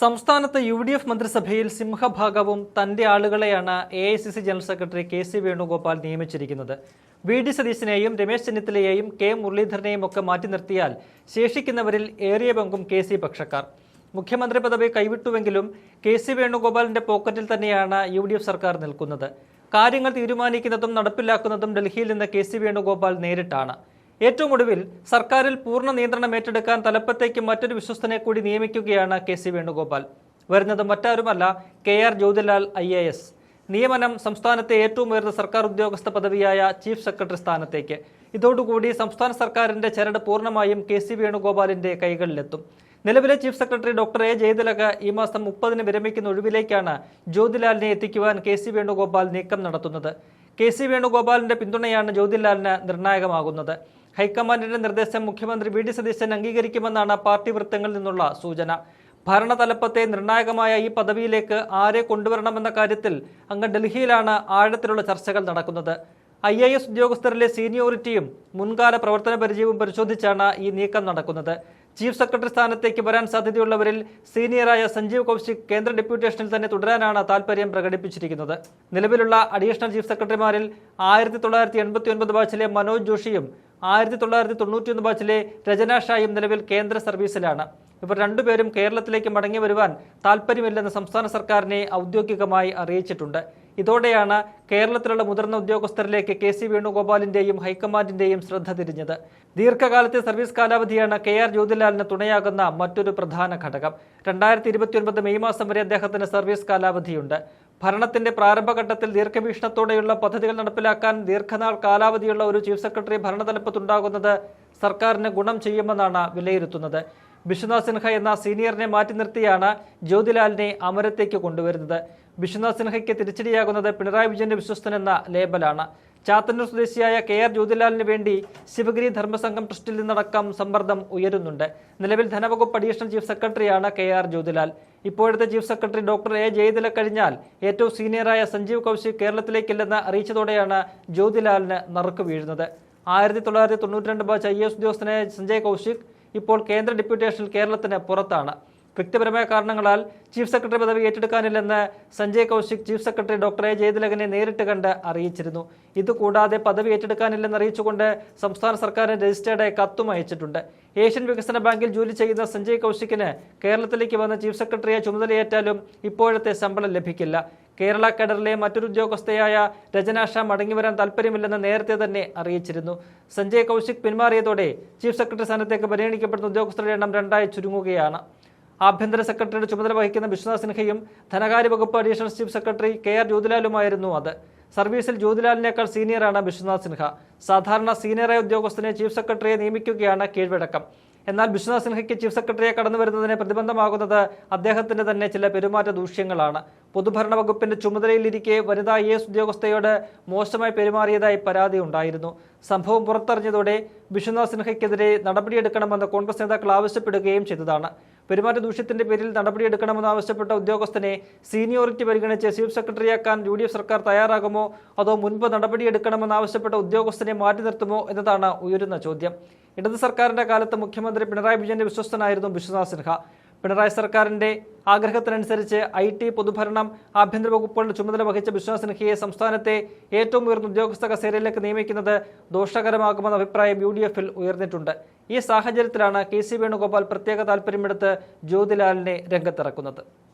സംസ്ഥാനത്ത് UDF മന്ത്രിസഭയിൽ സിംഹഭാഗവും തന്റെ ആളുകളെയാണ് AICC general secretary KC Venugopal നിയമിച്ചിരിക്കുന്നത്. VD സതീശനെയും രമേശ് ചെന്നിത്തലയെയും K മുരളീധരനെയും ഒക്കെ മാറ്റി നിർത്തിയാൽ ശേഷിക്കുന്നവരിൽ ഏറിയ പങ്കും KC പക്ഷക്കാർ. മുഖ്യമന്ത്രി പദവി കൈവിട്ടുവെങ്കിലും KC വേണുഗോപാലിന്റെ പോക്കറ്റിൽ തന്നെയാണ് UDF സർക്കാർ നിൽക്കുന്നത്. കാര്യങ്ങൾ തീരുമാനിക്കുന്നതും നടപ്പിലാക്കുന്നതും ഡൽഹിയിൽ നിന്ന് KC വേണുഗോപാൽ നേരിട്ടാണ്. ഏറ്റവും ഒടുവിൽ സർക്കാരിൽ പൂർണ്ണ നിയന്ത്രണം ഏറ്റെടുക്കാൻ തലപ്പത്തേക്ക് മറ്റൊരു വിശ്വസ്തനെ കൂടി നിയമിക്കുകയാണ് KC വേണുഗോപാൽ. വരുന്നത് മറ്റാരുമല്ല KR ജ്യോതിലാൽ IAS. നിയമനം സംസ്ഥാനത്തെ ഏറ്റവും ഉയർന്ന സർക്കാർ ഉദ്യോഗസ്ഥ പദവിയായ ചീഫ് സെക്രട്ടറി സ്ഥാനത്തേക്ക്. ഇതോടുകൂടി സംസ്ഥാന സർക്കാരിന്റെ ചരട് പൂർണ്ണമായും KC വേണുഗോപാലിന്റെ കൈകളിലെത്തും. നിലവിലെ chief secretary doctor A Jayatilaka ഈ മാസം 30-ന് വിരമിക്കുന്ന ഒഴിവിലേക്കാണ് ജ്യോതിലാലിനെ എത്തിക്കുവാൻ KC വേണുഗോപാൽ നീക്കം നടത്തുന്നത്. KC വേണുഗോപാലിന്റെ പിന്തുണയാണ് ജ്യോതിലാലിന് നിർണായകമാകുന്നത്. ഹൈക്കമാൻഡിന്റെ നിർദ്ദേശം മുഖ്യമന്ത്രി VD സതീശൻ അംഗീകരിക്കുമെന്നാണ് പാർട്ടി വൃത്തങ്ങളിൽ നിന്നുള്ള സൂചന. ഭരണതലപ്പത്തെ നിർണായകമായ ഈ പദവിയിലേക്ക് ആരെ കൊണ്ടുവരണമെന്ന കാര്യത്തിൽ അങ്ങ് ഡൽഹിയിലാണ് ആഴത്തിലുള്ള ചർച്ചകൾ നടക്കുന്നത്. IAS ഉദ്യോഗസ്ഥരിലെ സീനിയോറിറ്റിയും മുൻകാല പ്രവർത്തന പരിചയവും പരിശോധിച്ചാണ് ഈ നീക്കം നടക്കുന്നത്. ചീഫ് സെക്രട്ടറി സ്ഥാനത്തേക്ക് വരാൻ സാധ്യതയുള്ളവരിൽ സീനിയറായ സഞ്ജീവ് കൗശിക് കേന്ദ്ര ഡെപ്യൂട്ടേഷനിൽ തന്നെ തുടരാനാണ് താൽപര്യം പ്രകടിപ്പിച്ചിരിക്കുന്നത്. നിലവിലുള്ള അഡീഷണൽ ചീഫ് സെക്രട്ടറിമാരിൽ 1989 ബാച്ചിലെ മനോജ് ജോഷിയും 1991 ബാച്ചിലെ രചന ഷായും നിലവിൽ കേന്ദ്ര സർവീസിലാണ്. ഇവർ രണ്ടുപേരും കേരളത്തിലേക്ക് മടങ്ങി വരുവാൻ താൽപര്യമില്ലെന്ന് സംസ്ഥാന സർക്കാരിനെ ഔദ്യോഗികമായി അറിയിച്ചിട്ടുണ്ട്. ഇതോടെയാണ് കേരളത്തിലുള്ള മുതിർന്ന ഉദ്യോഗസ്ഥരിലേക്ക് KC വേണുഗോപാലിന്റെയും ഹൈക്കമാൻഡിന്റെയും ശ്രദ്ധ തിരിഞ്ഞത്. ദീർഘകാലത്തെ സർവീസ് കാലാവധിയാണ് KR ജ്യോതിലാലിന് തുണയാകുന്ന മറ്റൊരു പ്രധാന ഘടകം. 2029 മെയ് മാസം വരെ അദ്ദേഹത്തിന് സർവീസ് കാലാവധിയുണ്ട്. ഭരണത്തിന്റെ പ്രാരംഭഘട്ടത്തിൽ ദീർഘവീക്ഷണത്തോടെയുള്ള പദ്ധതികൾ നടപ്പിലാക്കാൻ ദീർഘനാൾ കാലാവധിയുള്ള ഒരു ചീഫ് സെക്രട്ടറി ഭരണതലപ്പത്തുണ്ടാകുന്നത് സർക്കാരിന് ഗുണം ചെയ്യുമെന്നാണ് വിലയിരുത്തുന്നത്. വിശ്വനാഥ് സിൻഹ എന്ന സീനിയറിനെ മാറ്റി നിർത്തിയാണ് ജ്യോതിലാലിനെ അമരത്തേക്ക് കൊണ്ടുവരുന്നത്. വിശ്വനാഥ് സിൻഹയ്ക്ക് തിരിച്ചടിയാകുന്നത് പിണറായി വിജയന്റെ വിശ്വസ്തൻ എന്ന ലേബലാണ്. ചാത്തന്നൂർ സ്വദേശിയായ KR ജ്യോതിലാലിന് വേണ്ടി ശിവഗിരി ധർമ്മസംഘം ട്രസ്റ്റിൽ നിന്നടക്കം സമ്മർദ്ദം ഉയരുന്നുണ്ട്. നിലവിൽ ധനവകുപ്പ് അഡീഷണൽ ചീഫ് സെക്രട്ടറിയാണ് KR ജ്യോതിലാൽ. ഇപ്പോഴത്തെ ചീഫ് സെക്രട്ടറി ഡോക്ടർ A ജയതില കഴിഞ്ഞാൽ ഏറ്റവും സീനിയറായ സഞ്ജീവ് കൗശിക് കേരളത്തിലേക്കില്ലെന്ന് അറിയിച്ചതോടെയാണ് ജ്യോതിലാലിന് നറുക്ക് വീഴുന്നത്. 1992 ബാച്ച് IAS ഉദ്യോഗസ്ഥനായ സഞ്ജയ് കൗശിക് ഇപ്പോൾ കേന്ദ്ര ഡെപ്യൂട്ടേഷനിൽ കേരളത്തിന് പുറത്താണ്. വ്യക്തിപരമായ കാരണങ്ങളാൽ ചീഫ് സെക്രട്ടറി പദവി ഏറ്റെടുക്കാനില്ലെന്ന് Sanjay Kaushik chief secretary doctor A ജയതിലകനെ നേരിട്ട് കണ്ട് അറിയിച്ചിരുന്നു. ഇതുകൂടാതെ പദവി ഏറ്റെടുക്കാനില്ലെന്ന് അറിയിച്ചുകൊണ്ട് സംസ്ഥാന സർക്കാരിന് രജിസ്റ്റേർഡ് കത്തും അയച്ചിട്ടുണ്ട്. ഏഷ്യൻ വികസന ബാങ്കിൽ ജോലി ചെയ്യുന്ന സഞ്ജയ് കൗശിക്കിന് കേരളത്തിലേക്ക് വന്ന് ചീഫ് സെക്രട്ടറിയെ ചുമതലയേറ്റാലും ഇപ്പോഴത്തെ ശമ്പളം ലഭിക്കില്ല. കേരള കേഡറിലെ മറ്റൊരു ഉദ്യോഗസ്ഥയായ രചന ഷാ മടങ്ങിവരാൻ താൽപ്പര്യമില്ലെന്ന് നേരത്തെ തന്നെ അറിയിച്ചിരുന്നു. സഞ്ജയ് കൗശിക് പിന്മാറിയതോടെ ചീഫ് സെക്രട്ടറി സ്ഥാനത്തേക്ക് പരിഗണിക്കപ്പെടുന്ന ഉദ്യോഗസ്ഥരുടെ എണ്ണം 2ആയി ചുരുങ്ങുകയാണ്. ആഭ്യന്തര സെക്രട്ടറിയുടെ ചുമതല വഹിക്കുന്ന വിശ്വനാഥ് സിൻഹയും ധനകാര്യ വകുപ്പ് അഡീഷണൽ ചീഫ് സെക്രട്ടറി KR ജ്യോതിലാലുമായിരുന്നു അത്. സർവീസിൽ ജ്യോതിലാലിനേക്കാൾ സീനിയറാണ് വിശ്വനാഥ് സിൻഹ. സാധാരണ സീനിയറായ ഉദ്യോഗസ്ഥനെ ചീഫ് സെക്രട്ടറിയെ നിയമിക്കുകയാണ് കീഴ്വഴക്കം. എന്നാൽ വിശ്വനാഥ് സിൻഹയ്ക്ക് ചീഫ് സെക്രട്ടറിയെ കടന്നു വരുന്നതിന് പ്രതിബന്ധമാകുന്നത് അദ്ദേഹത്തിന്റെ തന്നെ ചില പെരുമാറ്റ ദൂഷ്യങ്ങളാണ്. പൊതുഭരണ വകുപ്പിന്റെ ചുമതലയിലിരിക്കെ വനിതാ IAS ഉദ്യോഗസ്ഥയോട് മോശമായി പെരുമാറിയതായി പരാതി ഉണ്ടായിരുന്നു. സംഭവം പുറത്തറിഞ്ഞതോടെ വിശ്വനാഥ് സിൻഹയ്ക്കെതിരെ നടപടിയെടുക്കണമെന്ന് കോൺഗ്രസ് നേതാക്കൾ ആവശ്യപ്പെടുകയും ചെയ്തതാണ്. പെരുമാറ്റ ദൂഷ്യത്തിന്റെ പേരിൽ നടപടിയെടുക്കണമെന്ന് ആവശ്യപ്പെട്ട ഉദ്യോഗസ്ഥനെ സീനിയോറിറ്റി പരിഗണിച്ച് ചീഫ് സെക്രട്ടറിയാക്കാൻ UDF സർക്കാർ തയ്യാറാകുമോ, അതോ മുൻപ് നടപടിയെടുക്കണമെന്ന് ആവശ്യപ്പെട്ട ഉദ്യോഗസ്ഥനെ മാറ്റി നിർത്തുമോ എന്നതാണ് ഉയരുന്ന ചോദ്യം. ഇടത് സർക്കാരിന്റെ കാലത്ത് മുഖ്യമന്ത്രി പിണറായി വിജയന്റെ വിശ്വസ്തനായിരുന്നു വിശ്വനാഥ് സിൻഹ. പിണറായി സർക്കാരിന്റെ ആഗ്രഹത്തിനനുസരിച്ച് IT, പൊതുഭരണം, ആഭ്യന്തര വകുപ്പുകളുടെ ചുമതല വഹിച്ച വിശ്വനാഥ് സിൻഹയെ സംസ്ഥാനത്തെ ഏറ്റവും ഉയർന്ന ഉദ്യോഗസ്ഥ കസേരയിലേക്ക് നിയമിക്കുന്നത് ദോഷകരമാകുമെന്ന അഭിപ്രായം UDF-ൽ ഉയർന്നിട്ടുണ്ട്. ഈ സാഹചര്യത്തിലാണ് KC വേണുഗോപാൽ പ്രത്യേക താൽപര്യമെടുത്ത് ജ്യോതിലാലിനെ രംഗത്തിറക്കുന്നത്.